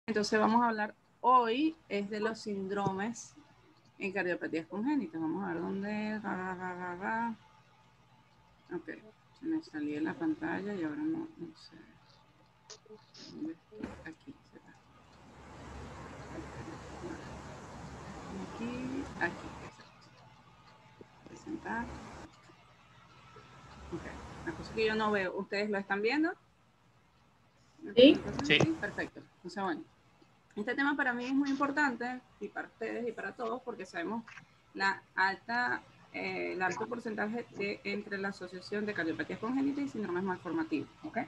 Entonces vamos a hablar hoy es de los síndromes en cardiopatías congénitas. Vamos a ver dónde. Ok, se me salió en la pantalla y ahora no sé. ¿Dónde está? Aquí será. Aquí, exacto. Presentar. Ok, la cosa que yo no veo, ¿ustedes lo están viendo? Sí. Sí, perfecto. Entonces, bueno, este tema para mí es muy importante y para ustedes y para todos porque sabemos el alto porcentaje entre la asociación de cardiopatías congénitas y síndromes malformativos. ¿Okay?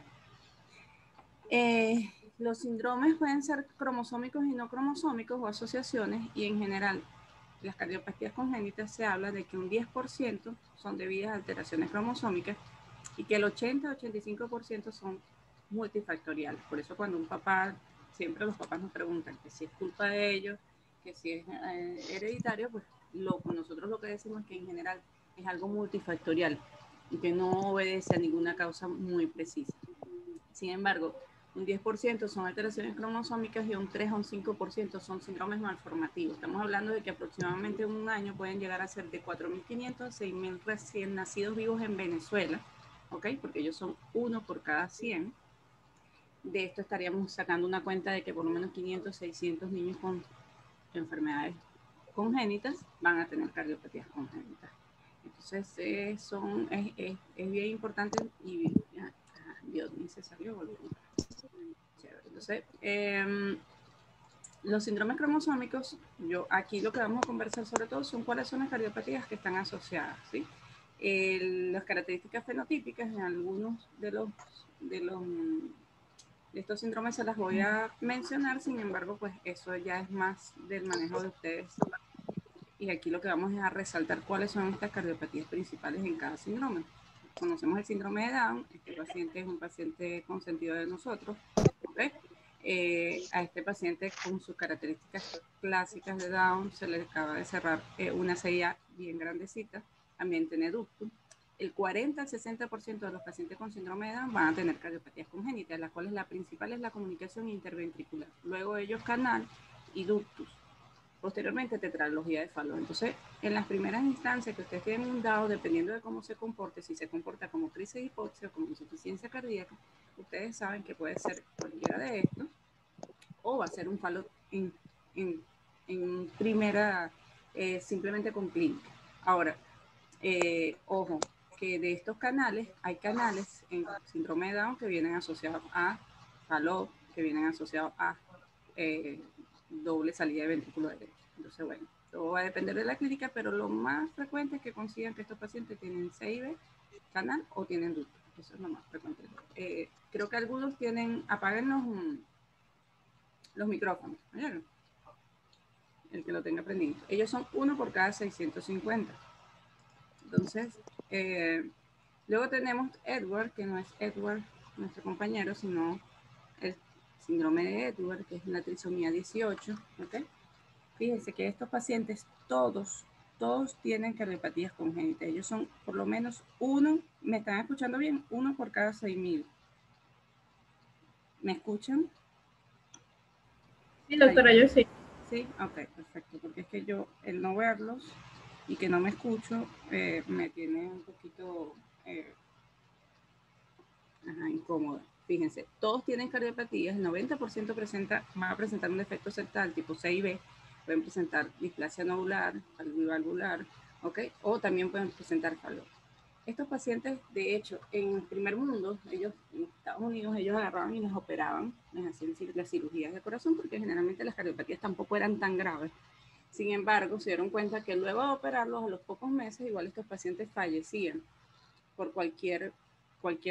Los síndromes pueden ser cromosómicos y no cromosómicos o asociaciones, y en general las cardiopatías congénitas se habla de que un 10% son debidas a alteraciones cromosómicas y que el 80-85% son multifactoriales. Por eso cuando un papá, siempre los papás nos preguntan que si es culpa de ellos, que si es hereditario, pues nosotros lo que decimos es que en general es algo multifactorial y que no obedece a ninguna causa muy precisa. Sin embargo, un 10% son alteraciones cromosómicas y un 3 o un 5% son síndromes malformativos. Estamos hablando de que aproximadamente en un año pueden llegar a ser de 4.500 a 6.000 recién nacidos vivos en Venezuela, ¿ok? Porque ellos son 1 por cada 100. De esto estaríamos sacando una cuenta de que por lo menos 500, 600 niños con enfermedades congénitas van a tener cardiopatías congénitas. Entonces, es bien importante y Dios mío, se salió, volvió. Entonces, los síndromes cromosómicos, aquí lo que vamos a conversar sobre todo son cuáles son las cardiopatías que están asociadas, ¿sí? Las características fenotípicas en algunos de estos síndromes se las voy a mencionar, sin embargo, pues eso ya es más del manejo de ustedes. Y aquí lo que vamos es a resaltar cuáles son estas cardiopatías principales en cada síndrome. Conocemos el síndrome de Down. Este paciente es un paciente consentido de nosotros, ¿okay? A este paciente con sus características clásicas de Down se le acaba de cerrar una CIA bien grandecita, también tiene ductus. El 40 al 60% de los pacientes con síndrome de Down van a tener cardiopatías congénitas, las cuales la principal es la comunicación interventricular. Luego ellos canal y ductus. Posteriormente, tetralogía de Fallot. Entonces, en las primeras instancias que ustedes tienen un DAO, dependiendo de cómo se comporte, si se comporta como crisis de hipoxia o como insuficiencia cardíaca, ustedes saben que puede ser cualquiera de estos o va a ser un Fallot en primera, simplemente con clínica. Ahora, ojo, que de estos canales, hay canales en síndrome de Down que vienen asociados a Fallot, que vienen asociados a doble salida de ventrículo derecho. Entonces, bueno, todo va a depender de la clínica, pero lo más frecuente es que consigan que estos pacientes tienen CIB, canal o tienen ducto. Eso es lo más frecuente. Creo que algunos tienen, apaguen los micrófonos. ¿Oyeron? El que lo tenga prendido. Ellos son 1 por cada 650. Entonces, luego tenemos Edward, que no es Edward, nuestro compañero, sino el síndrome de Edward, que es la trisomía 18, ¿ok? Fíjense que estos pacientes, todos tienen cardiopatías congénitas. Ellos son por lo menos 1, ¿me están escuchando bien? 1 por cada 6.000. ¿Me escuchan? Sí, doctora, yo sí. Sí, ok, perfecto, porque es que yo, el no verlos y que no me escucho, me tiene un poquito incómoda. Fíjense, todos tienen cardiopatías, el 90% van a presentar un defecto septal tipo CIB, pueden presentar displasia nodular, valvular, ¿ok? O también pueden presentar Fallot. Estos pacientes, de hecho, en el primer mundo, en Estados Unidos, ellos agarraban y les operaban, les hacían las cirugías de corazón, porque generalmente las cardiopatías tampoco eran tan graves. Sin embargo, se dieron cuenta que luego de operarlos, a los pocos meses, igual estos pacientes fallecían por cualquier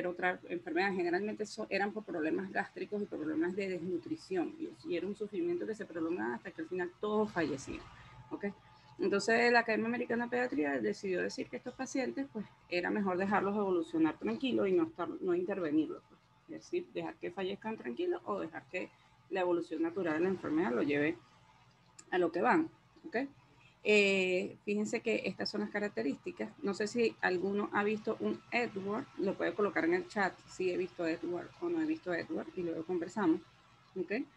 otra enfermedad. Generalmente eran por problemas gástricos y problemas de desnutrición, y era un sufrimiento que se prolongaba hasta que al final todos fallecían. ¿Okay? Entonces la Academia Americana de Pediatría decidió decir que estos pacientes pues era mejor dejarlos evolucionar tranquilos y no intervenirlos, pues. Es decir, dejar que fallezcan tranquilos o dejar que la evolución natural de la enfermedad lo lleve a lo que van. ¿Okay? Fíjense que estas son las características. No sé si alguno ha visto un Edward, lo puede colocar en el chat si he visto Edward o no he visto Edward y luego conversamos. ¿Okay?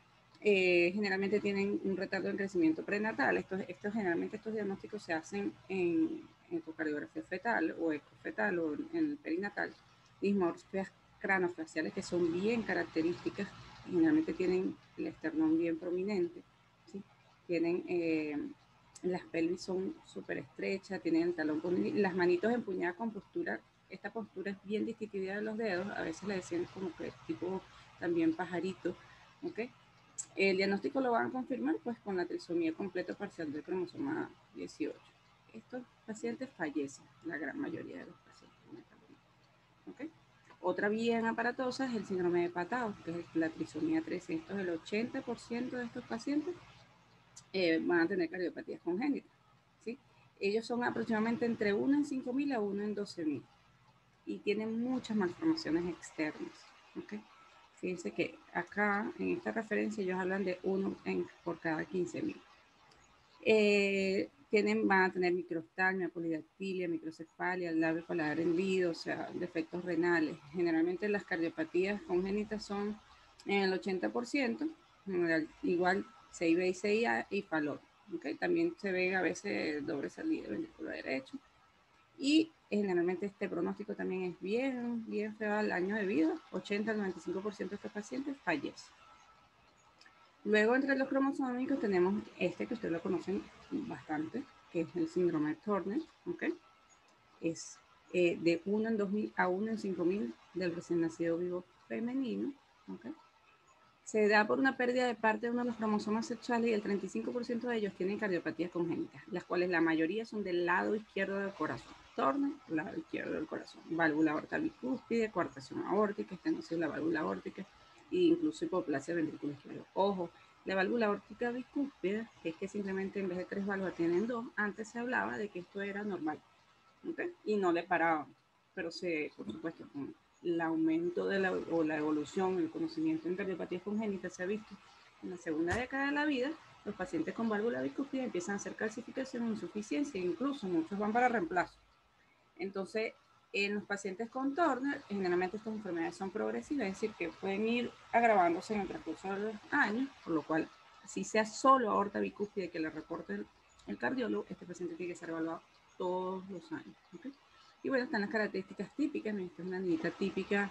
generalmente tienen un retardo en crecimiento prenatal. Generalmente estos diagnósticos se hacen en ecocardiografía fetal o ecofetal o en el perinatal. Dismorfias cranofaciales que son bien características, generalmente tienen el esternón bien prominente, ¿sí? Tienen las pelvis son súper estrechas, tienen el talón con las manitos empuñadas con postura. Esta postura es bien distintiva de los dedos, a veces le decían como que tipo también pajarito, ¿ok? El diagnóstico lo van a confirmar pues con la trisomía completa parcial del cromosoma 18. Estos pacientes fallecen, la gran mayoría de los pacientes. ¿Okay? Otra bien aparatosa es el síndrome de Patau, que es la trisomía 13. Esto es el 80% de estos pacientes van a tener cardiopatías congénitas, ¿sí? Ellos son aproximadamente entre 1 en 5.000 a 1 en 12.000 y tienen muchas malformaciones externas, ¿ok? Fíjense que acá en esta referencia ellos hablan de 1 por cada 15.000. Van a tener microftalmia, polidactilia, microcefalia, el labio paladar hendido, o sea, defectos renales. Generalmente las cardiopatías congénitas son en el 80%, igual CIB y CIA y Fallot. ¿Okay? También se ve a veces doble salida del ventrículo derecho. Y generalmente este pronóstico también es bien feo al año de vida. 80 al 95% de estos pacientes fallecen. Luego, entre los cromosómicos tenemos este que ustedes lo conocen bastante, que es el síndrome de Turner, ¿ok? Es de 1 en 2.000 a 1 en 5.000 del recién nacido vivo femenino, ¿ok? Se da por una pérdida de parte de uno de los cromosomas sexuales y el 35% de ellos tienen cardiopatías congénitas, las cuales la mayoría son del lado izquierdo del corazón. Turner, lado izquierdo del corazón. Válvula aorta bicúspide, coartación aórtica, estenosis de la válvula aórtica, e incluso hipoplasia ventrículo izquierdo. Ojo, la válvula aórtica bicúspide es que simplemente en vez de 3 válvulas tienen 2. Antes se hablaba de que esto era normal, ¿okay? Y no le paraban, pero por supuesto, con el aumento de la evolución, el conocimiento en cardiopatías congénitas se ha visto en la segunda década de la vida, los pacientes con válvula bicúspide empiezan a hacer calcificación e insuficiencia, e incluso muchos van para reemplazo. Entonces, en los pacientes con Turner, generalmente estas enfermedades son progresivas, es decir, que pueden ir agravándose en el transcurso de los años, por lo cual, si sea solo aorta bicúspide que le reporte el cardiólogo, este paciente tiene que ser evaluado todos los años. ¿Okay? Y bueno, están las características típicas. Esta es una niñita típica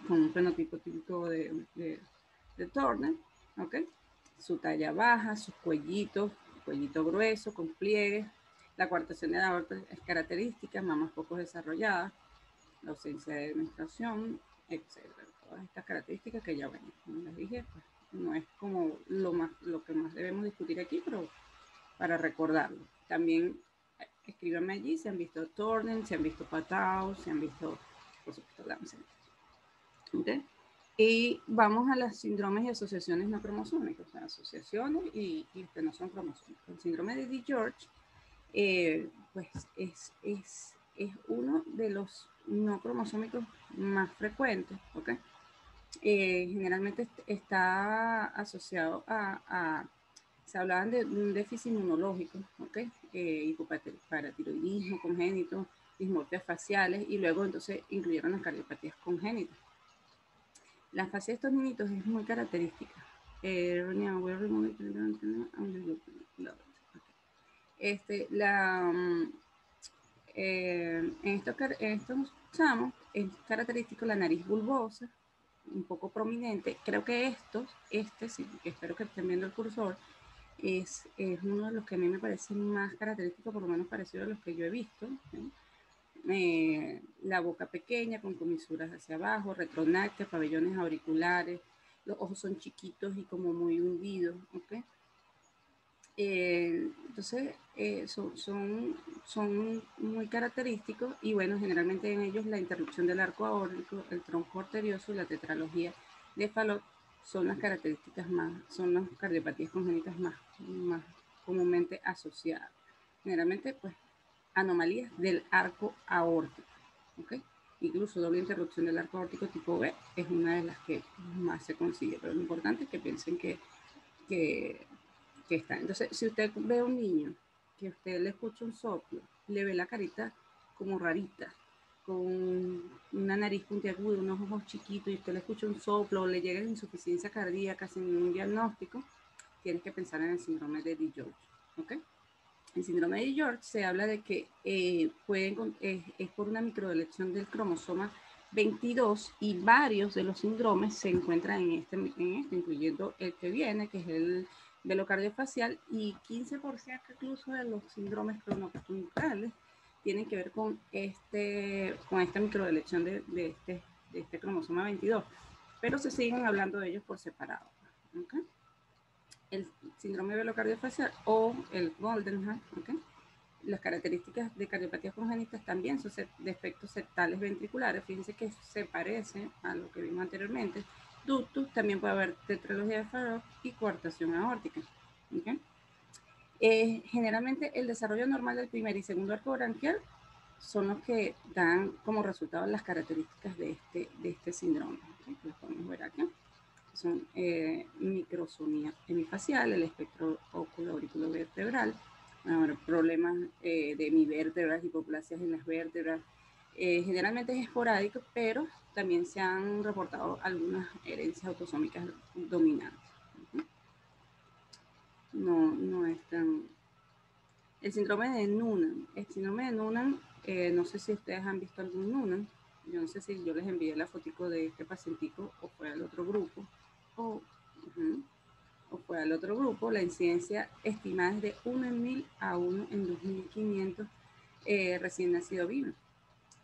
con un fenotipo típico de Turner, ¿ok? Su talla baja, sus cuellitos, cuellito grueso, con pliegues. La coartación de la aorta es característica, mamas poco desarrolladas, la ausencia de menstruación, etc. Todas estas características que ya, bueno, como les dije, pues, no es como lo que más debemos discutir aquí, pero para recordarlo. También escríbanme allí si han visto Turner, si han visto Patau, si han visto, por supuesto, Lamsen. ¿Okay? Y vamos a las síndromes y asociaciones no cromosómicas, o sea, asociaciones y los que no son cromosómicos. El síndrome de DiGeorge, pues es uno de los no cromosómicos más frecuentes, ¿ok? Generalmente está asociado se hablaban de un déficit inmunológico, ¿ok? Hipoparatiroidismo congénito, dismorfias faciales, y luego entonces incluyeron las cardiopatías congénitas. La fase de estos niñitos es muy característica. En estos chamos es característico la nariz bulbosa, un poco prominente. Creo que sí, espero que estén viendo el cursor, es uno de los que a mí me parece más característico, por lo menos parecido a los que yo he visto, ¿sí? La boca pequeña con comisuras hacia abajo, retronáctea, pabellones auriculares, los ojos son chiquitos y como muy hundidos, ¿ok? Entonces son muy característicos y bueno, generalmente en ellos la interrupción del arco aórtico, el tronco arterioso y la tetralogía de Fallot son las son las cardiopatías congénitas más comúnmente asociadas. Generalmente, pues, anomalías del arco aórtico, ¿ok? Incluso doble interrupción del arco aórtico tipo B es una de las que más se consigue, pero lo importante es que piensen que está. Entonces, si usted ve a un niño que usted le escucha un soplo, le ve la carita como rarita, con una nariz puntiaguda, unos ojos chiquitos, y usted le escucha un soplo o le llega insuficiencia cardíaca sin un diagnóstico, tienes que pensar en el síndrome de DiGeorge, ¿ok? El síndrome de DiGeorge se habla de que es por una microdelección del cromosoma 22 y varios de los síndromes se encuentran en este, incluyendo el que viene, que es el velocardiofacial, y 15% incluso de los síndromes cronopuntuales tienen que ver con esta microdelección de este cromosoma 22, pero se siguen hablando de ellos por separado, ¿okay? El síndrome velocardiofacial o el Goldenhar, ¿okay? Las características de cardiopatías congénitas también son defectos septales ventriculares. Fíjense que se parece a lo que vimos anteriormente. Ductus, también puede haber tetralogía de Fallot y coartación aórtica, ¿okay? Generalmente el desarrollo normal del primer y segundo arco branquial son los que dan como resultado las características de este síndrome, ¿okay? Los podemos ver aquí. Son microsomía hemifacial, el espectro oculoauriculovertebral, problemas de hemivértebras, hipoplasias en las vértebras. Generalmente es esporádico, pero también se han reportado algunas herencias autosómicas dominantes. No es tan... El síndrome de Noonan. El síndrome de Noonan, no sé si ustedes han visto algún Noonan. Yo no sé si yo les envié la fotico de este pacientico o fue al otro grupo. O fue al otro grupo. La incidencia estimada es de 1 en 1000 a 1 en 2500 recién nacido vivo.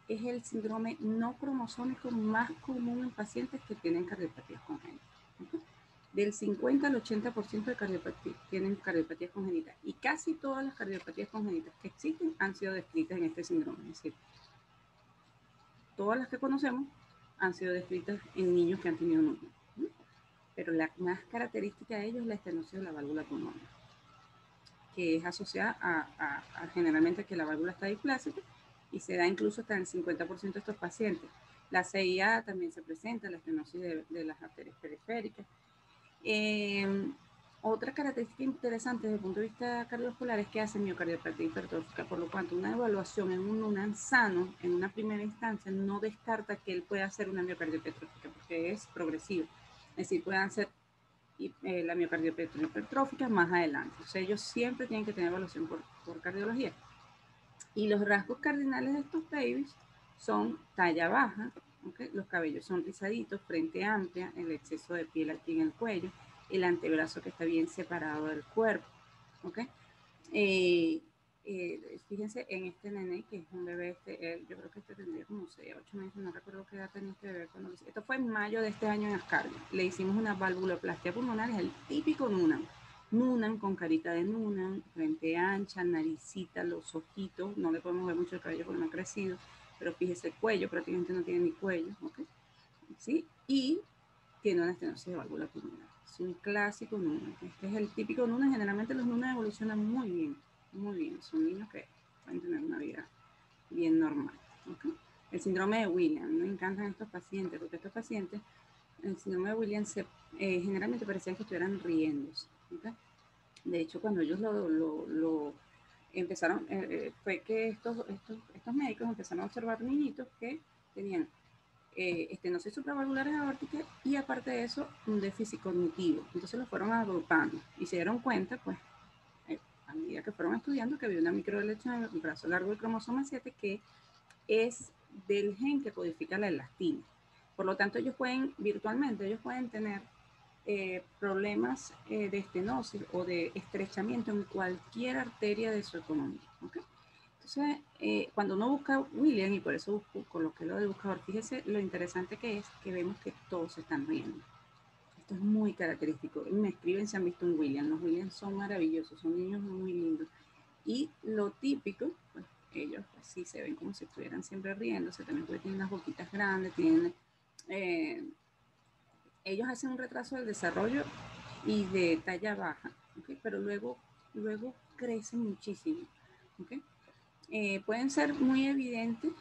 Es el síndrome no cromosómico más común en pacientes que tienen cardiopatías congénitas. ¿Okay? Del 50 al 80% de cardiopatías tienen cardiopatías congénitas, y casi todas las cardiopatías congénitas que existen han sido descritas en este síndrome. Es decir, todas las que conocemos han sido descritas en niños que han tenido un niño. Pero la más característica de ellos es la estenosis de la válvula pulmonar, que es asociada a generalmente que la válvula está displásica, y se da incluso hasta en el 50% de estos pacientes. La CIA también se presenta, la estenosis de las arterias periféricas. Otra característica interesante desde el punto de vista cardiovascular es que hace miocardiopatía hipertrófica, por lo cual una evaluación en un Noonan sano en una primera instancia no descarta que él pueda hacer una miocardiopatía hipertrófica, porque es progresivo. Es decir, pueden hacer la miocardiopatía hipertrófica más adelante. O sea, ellos siempre tienen que tener evaluación por cardiología. Y los rasgos cardinales de estos babies son talla baja, ¿okay? Los cabellos son rizaditos, frente amplia, el exceso de piel aquí en el cuello, el antebrazo que está bien separado del cuerpo, ¿okay? Fíjense en este nene, que es un bebé, yo creo que este tendría como 6, 8 meses, no recuerdo qué edad tenía este bebé cuando lo hice. Esto fue en mayo de este año en Ascardio. Le hicimos una valvuloplastia pulmonar, es el típico Noonan. Noonan con carita de Noonan, frente ancha, naricita, los ojitos, no le podemos ver mucho el cabello porque no ha crecido, pero fíjese el cuello, prácticamente no tiene ni cuello, ¿ok? ¿Sí? Y tiene una estenosis de válvula pulmonar. Es un clásico Noonan. Este es el típico Noonan. Generalmente los Noonan evolucionan muy bien, muy bien. Son niños que pueden tener una vida bien normal, ¿ok? El síndrome de Williams, me encantan estos pacientes, porque estos pacientes, el síndrome de Williams generalmente parecían que estuvieran riéndose, ¿okay? De hecho, cuando ellos lo empezaron, fue que estos médicos empezaron a observar niñitos que tenían estenosis supravalvulares aórticas y aparte de eso, un déficit cognitivo. Entonces lo fueron agrupando y se dieron cuenta, pues, a medida que fueron estudiando, que había una microdelección en el brazo largo del cromosoma 7 que es del gen que codifica la elastina. Por lo tanto, ellos pueden, virtualmente, ellos pueden tener problemas de estenosis o de estrechamiento en cualquier arteria de su economía. ¿Okay? Entonces, cuando uno busca William, y por eso coloqué lo de buscador, fíjese lo interesante que es que vemos que todos se están riendo. Esto es muy característico. Me escriben si han visto un William. Los Williams son maravillosos, son niños muy lindos. Y lo típico, pues ellos pues, sí se ven como si estuvieran siempre riéndose, también porque tienen las boquitas grandes, tienen... ellos hacen un retraso del desarrollo y de talla baja, ¿okay? Pero luego crecen muchísimo, ¿okay? Pueden ser muy evidentes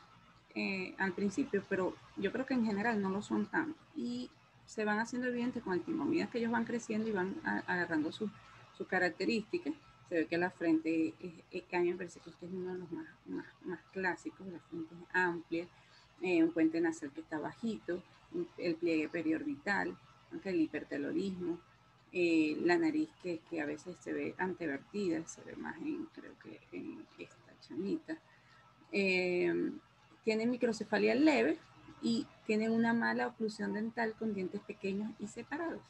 al principio, pero yo creo que en general no lo son tanto, y se van haciendo evidentes con el tiempo. A medida que ellos van creciendo y van agarrando sus características, se ve que la frente, que a mí me parece que este es uno de los más clásicos, la frente es amplia, un puente nasal que está bajito, el pliegue periorbital, el hipertelorismo, la nariz que a veces se ve antevertida, se ve más creo que en esta chamita. Tiene microcefalia leve y tiene una mala oclusión dental con dientes pequeños y separados.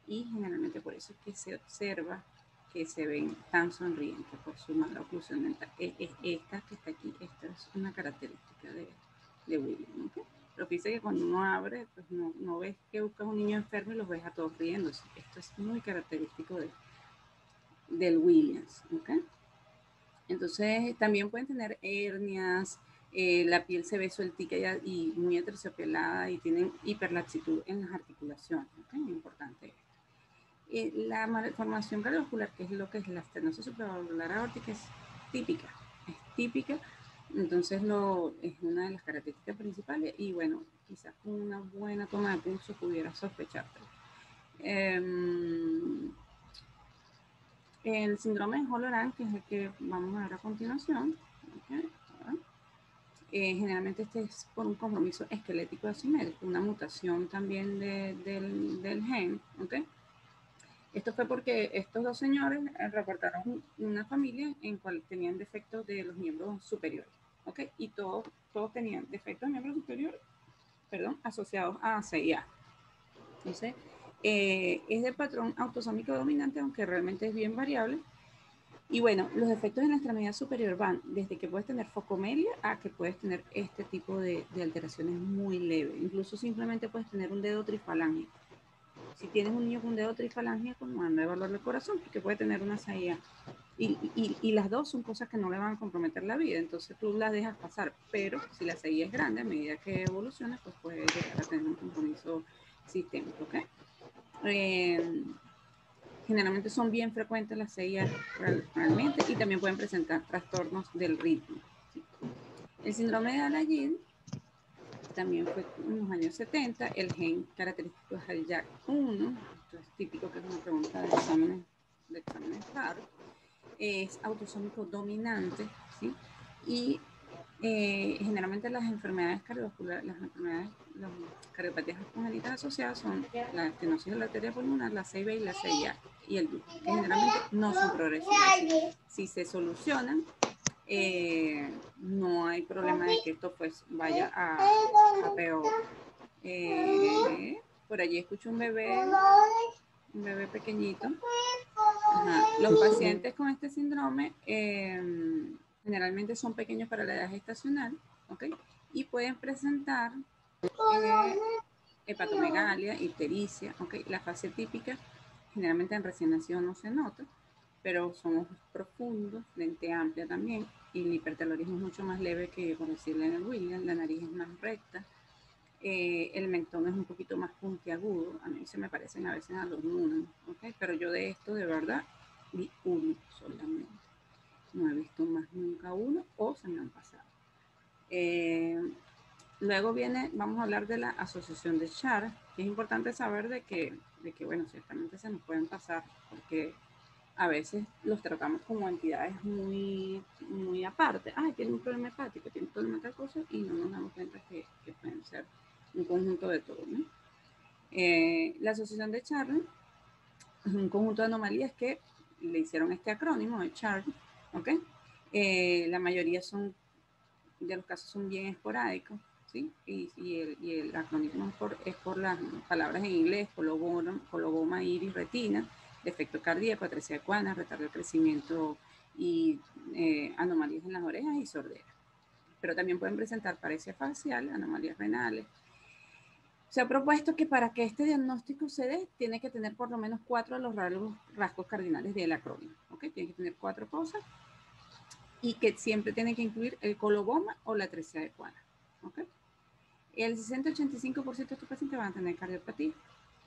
Y generalmente por eso es que se observa que se ven tan sonrientes por su mala oclusión dental. Esta que está aquí, esta es una característica de William, ¿okay? Pero fíjate que cuando uno abre, pues no ves que buscas un niño enfermo y los ves a todos riéndose. Esto es muy característico del Williams, ¿okay? Entonces también pueden tener hernias, la piel se ve sueltica y muy aterciopelada y tienen hiperlaxitud en las articulaciones, ¿okay? Importante esto. La malformación cardiovascular, que es lo que es la estenosis supravalvular aórtica, es típica, entonces es una de las características principales y bueno, quizás con una buena toma de pulso pudiera sospechártelo. El síndrome de Holoran, que es el que vamos a ver a continuación, ¿okay? Generalmente este es por un compromiso esquelético asimétrico, una mutación también del gen, ¿okay? Esto fue porque estos dos señores reportaron una familia en cual tenían defectos de los miembros superiores, ¿ok? Y todos tenían defectos de miembros superiores, asociados a CIA. Entonces, es de patrón autosómico dominante, aunque realmente es bien variable. Y bueno, los efectos en la extremidad superior van desde que puedes tener focomelia a que puedes tener este tipo de alteraciones muy leves. Incluso simplemente puedes tener un dedo trifalángico. Si tienes un niño con un dedo trifalángico, no anda a evaluarle el corazón porque puede tener una CIA. Y las dos son cosas que no le van a comprometer la vida, entonces tú las dejas pasar. Pero si la CIA es grande, a medida que evoluciona, pues puede llegar a tener un compromiso sistémico, ¿ok? Generalmente son bien frecuentes las CIA realmente y también pueden presentar trastornos del ritmo. ¿Sí? El síndrome de Alagille también fue en los años 70, el gen característico es el JAK1, esto es típico que es una pregunta de exámenes raros, es autosómico dominante, ¿sí? Y generalmente las enfermedades cardiovasculares, las cardiopatías congénitas asociadas son la estenosis de la arteria pulmonar, la CIB y la CIA y el DUS, que generalmente no son progresivas. Si se solucionan, no hay problema de que esto pues vaya a peor. Por allí escucho un bebé pequeñito. Ajá. Los pacientes con este síndrome generalmente son pequeños para la edad gestacional, ¿ok? Y pueden presentar hepatomegalia, ictericia, ¿ok? La fase típica generalmente en recién nacido no se nota, pero son ojos profundos, lente amplia también, y el hipertelorismo es mucho más leve que, por decirle, en el Williams, la nariz es más recta, el mentón es un poquito más puntiagudo, a mí se me parecen a veces a los Noonan, ¿okay? Pero yo de esto de verdad vi uno solamente, no he visto más nunca uno o se me han pasado. Luego vamos a hablar de la asociación de Char, que es importante saber de que bueno, ciertamente se nos pueden pasar, porque a veces los tratamos como entidades muy aparte. Tiene un problema hepático, tiene un problema de tal cosa, y no nos damos cuenta que pueden ser un conjunto de todo, ¿no? La asociación de Charlie es un conjunto de anomalías que le hicieron este acrónimo de Charlie, ¿ok? La mayoría de los casos son bien esporádicos, ¿sí? Y el acrónimo es por las palabras en inglés, coloboma, iris, retina, defecto cardíaco, atresia ecuana, retardo de crecimiento y anomalías en las orejas y sordera. Pero también pueden presentar paresia facial, anomalías renales. Se ha propuesto que para que este diagnóstico se dé, tiene que tener por lo menos 4 de los rasgos cardinales del acrónimo, ¿ok? Tiene que tener 4 cosas y que siempre tiene que incluir el coloboma o la atresia ecuana, ¿ok? El 60-85% de estos pacientes van a tener cardiopatía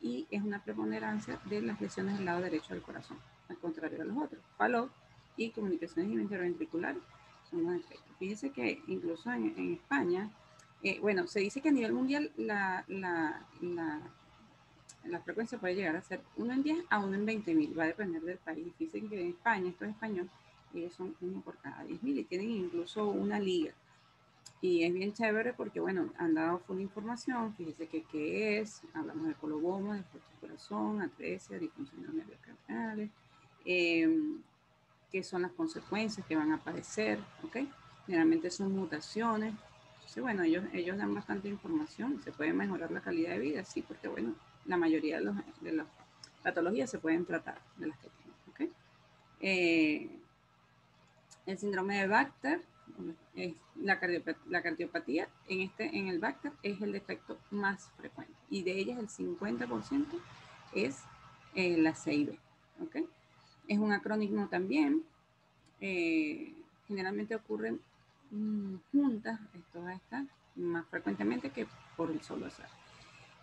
y es una preponderancia de las lesiones del lado derecho del corazón, al contrario de los otros. Fallot y comunicaciones interventriculares son los efectos. Fíjense que incluso en España, bueno, se dice que a nivel mundial la frecuencia puede llegar a ser 1 en 10 a 1 en 20.000, va a depender del país. Dicen que en España, esto es español, ellos son 1 por cada 10.000 y tienen incluso una liga Y es bien chévere porque, bueno, han dado full información. Fíjese que qué es. Hablamos de coloboma, de corazón, atresia, disfunción de los nervios cardiales. Qué son las consecuencias que van a aparecer, ¿ok? Generalmente son mutaciones. Entonces, bueno, ellos dan bastante información. Se puede mejorar la calidad de vida, sí, porque, bueno, la mayoría de las patologías se pueden tratar de las que tienen, ¿ok? El síndrome de Baxter, la cardiopatía en el Baxter es el defecto más frecuente y de ellas el 50% es la CIB. ¿Okay? Es un acrónimo también. Generalmente ocurren juntas, todas estas, más frecuentemente que por el solo azar.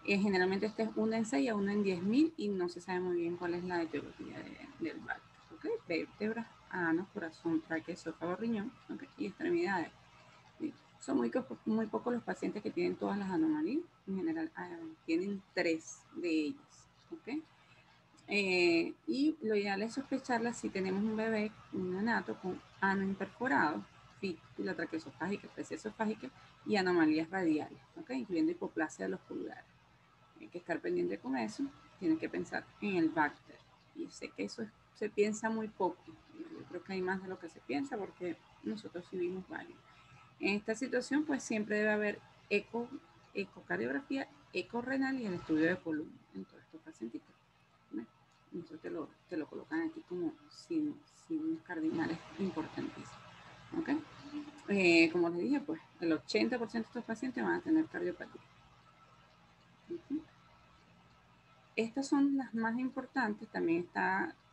Generalmente este es 1 en 6 a 1 en 10.000 y no se sabe muy bien cuál es la etiología del Baxter. ¿Okay? Vértebras, ano, corazón, tráquea, esófago, riñón, ¿okay? Y extremidades. ¿Sí? Son muy pocos los pacientes que tienen todas las anomalías. En general, tienen 3 de ellas. ¿Okay? Y lo ideal es sospecharla si tenemos un bebé, un neonato con ano imperforado, fístula traqueosofágica, presión esofágica y anomalías radiales, ¿okay? Incluyendo hipoplasia de los pulgares. Hay que estar pendiente con eso. Tiene que pensar en el Baxter. Y sé que eso se piensa muy poco. Yo creo que hay más de lo que se piensa porque nosotros sí vimos varios. En esta situación, pues siempre debe haber ecocardiografía, ecorrenal y el estudio de columna en todos estos pacientes. ¿No? Eso te lo colocan aquí como signos cardinales importantísimos. ¿Okay? Como les dije, pues el 80% de estos pacientes van a tener cardiopatía. Estas son las más importantes. También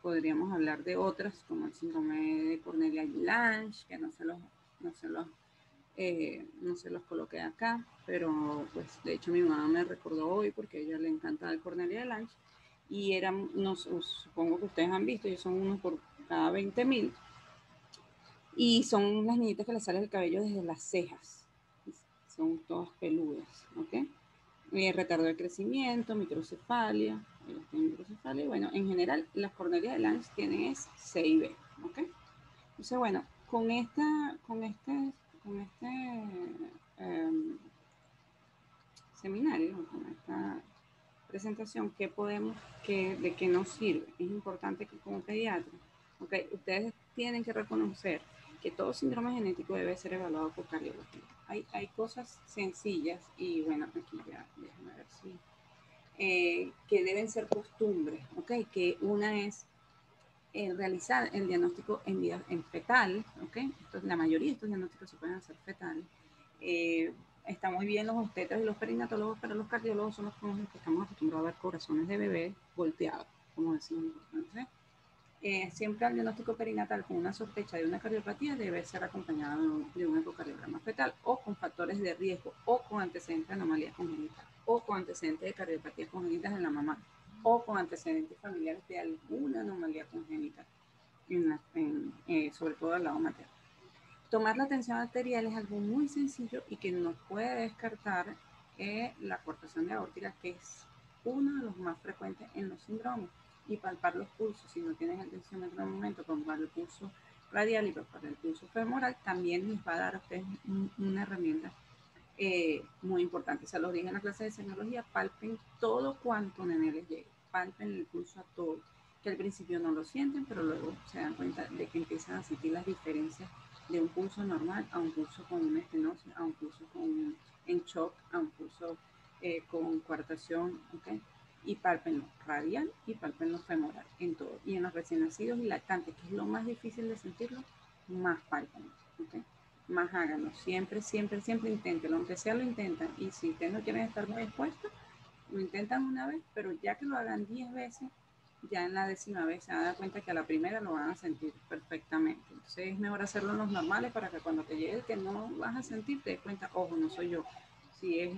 podríamos hablar de otras, como el síndrome de Cornelia-Lange, que no se los coloqué acá, pero pues de hecho mi mamá me recordó hoy porque a ella le encanta el Cornelia-Lange y supongo que ustedes han visto, ellos son uno por cada 20.000 y son las niñitas que les sale el cabello desde las cejas, son todas peludas, ¿ok? Retardo de crecimiento, microcefalia, y bueno, en general las Cornelia de Lange tienen es C y B, ¿ok? Entonces, bueno, con este seminario, con esta presentación, ¿de qué nos sirve? Es importante que como pediatra, ¿okay? Ustedes tienen que reconocer que todo síndrome genético debe ser evaluado por cardiología. Hay cosas sencillas y bueno, aquí ya, déjenme ver si... que deben ser costumbres, ¿ok? Que una es realizar el diagnóstico en fetal, ¿ok? La mayoría de estos diagnósticos se pueden hacer fetal. Está muy bien los obstetras y los perinatólogos, pero los cardiólogos son los que estamos acostumbrados a ver corazones de bebé volteados, como decimos. Entonces, siempre el diagnóstico perinatal con una sospecha de una cardiopatía debe ser acompañado de un ecocardiograma fetal o con factores de riesgo o con antecedentes de anomalías congénitas o con antecedentes de cardiopatías congénitas en la mamá o con antecedentes familiares de alguna anomalía congénita, sobre todo al lado materno. Tomar la tensión arterial es algo muy sencillo y que no puede descartar la cortación de aórtica, que es uno de los más frecuentes en los síndromes, y palpar los pulsos. Si no tienes el tensiómetro en el momento, palpar el pulso radial y palpar el pulso femoral también les va a dar a ustedes una herramienta muy importante. Se los dije en la clase de semiología, palpen todo cuanto nene les llegue, palpen el pulso a todo, que al principio no lo sienten, pero luego se dan cuenta de que empiezan a sentir las diferencias de un pulso normal a un pulso con una estenosis, a un pulso en shock, a un pulso con coartación, ¿okay? Y pálpenlo radial y pálpenlo femoral en todo. Y en los recién nacidos y lactantes, que es lo más difícil de sentirlo, más pálpenlo, ¿okay? Más háganlo, siempre, siempre, siempre inténtenlo, aunque sea lo intentan. Y si ustedes no quieren estar muy expuestos, lo intentan una vez, pero ya que lo hagan 10 veces, ya en la 10ª vez se van a dar cuenta que a la primera lo van a sentir perfectamente. Entonces es mejor hacerlo en los normales para que cuando te llegue el que no vas a sentir, te des cuenta, ojo, no soy yo, si es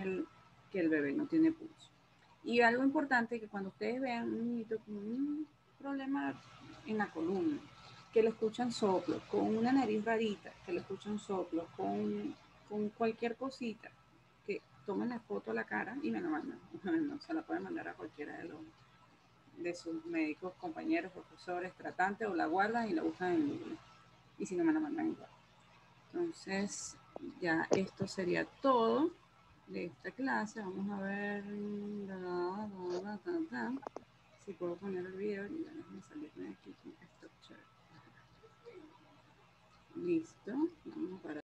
que el bebé no tiene pulso. Y algo importante, que cuando ustedes vean un niñito con un problema en la columna, que le escuchan soplos, con una nariz rarita, que le escuchan soplos, con cualquier cosita, que tomen la foto a la cara y me la mandan. No, se la pueden mandar a cualquiera de sus médicos, compañeros, profesores, tratantes, o la guardan y la buscan en Google. Y si no, me la mandan igual. Entonces, ya esto sería todo de esta clase. Vamos a ver si puedo poner el video. Ya déjame salirme de aquí con esto. Listo. Vamos a parar.